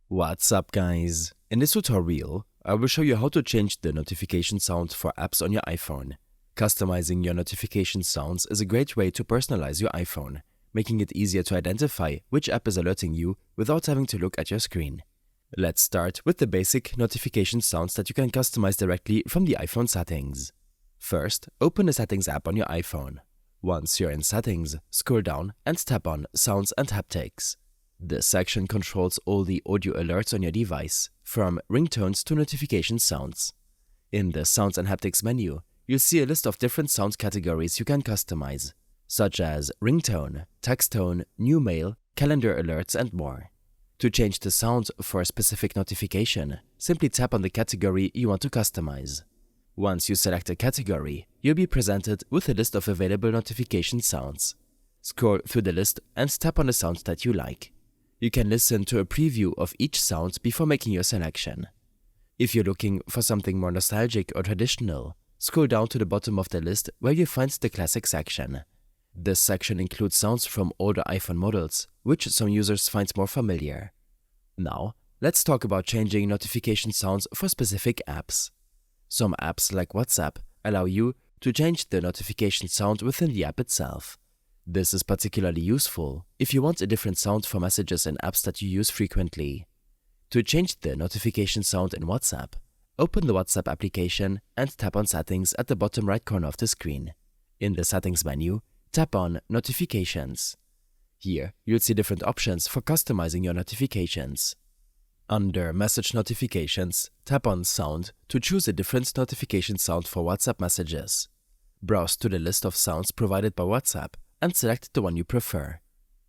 What's up, guys? In this tutorial, I will show you how to change the notification sound for apps on your iPhone. Customizing your notification sounds is a great way to personalize your iPhone, making it easier to identify which app is alerting you without having to look at your screen. Let's start with the basic notification sounds that you can customize directly from the iPhone settings. First, open the Settings app on your iPhone. Once you're in Settings, scroll down and tap on Sounds and Haptics. This section controls all the audio alerts on your device, from ringtones to notification sounds. In the Sounds and Haptics menu, you'll see a list of different sound categories you can customize, such as ringtone, text tone, new mail, calendar alerts, and more. To change the sound for a specific notification, simply tap on the category you want to customize. Once you select a category, you'll be presented with a list of available notification sounds. Scroll through the list and tap on the sound that you like. You can listen to a preview of each sound before making your selection. If you're looking for something more nostalgic or traditional, scroll down to the bottom of the list where you find the Classic section. This section includes sounds from older iPhone models, which some users find more familiar. Now, let's talk about changing notification sounds for specific apps. Some apps like WhatsApp allow you to change the notification sound within the app itself. This is particularly useful if you want a different sound for messages in apps that you use frequently. To change the notification sound in WhatsApp, open the WhatsApp application and tap on Settings at the bottom right corner of the screen. In the Settings menu, tap on Notifications. Here, you'll see different options for customizing your notifications. Under Message Notifications, tap on Sound to choose a different notification sound for WhatsApp messages. Browse to the list of sounds provided by WhatsApp and select the one you prefer.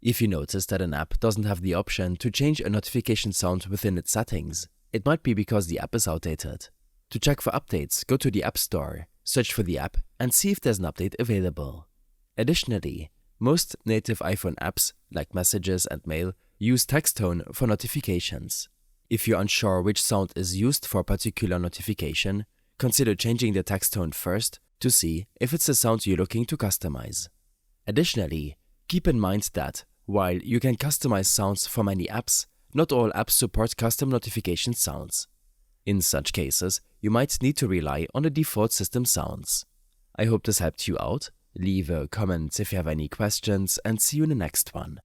If you notice that an app doesn't have the option to change a notification sound within its settings, it might be because the app is outdated. To check for updates, go to the App Store, search for the app, and see if there's an update available. Additionally, most native iPhone apps, like Messages and Mail, use text tone for notifications. If you're unsure which sound is used for a particular notification, consider changing the text tone first to see if it's the sound you're looking to customize. Additionally, keep in mind that, while you can customize sounds for many apps, not all apps support custom notification sounds. In such cases, you might need to rely on the default system sounds. I hope this helped you out. Leave a comment if you have any questions, and see you in the next one.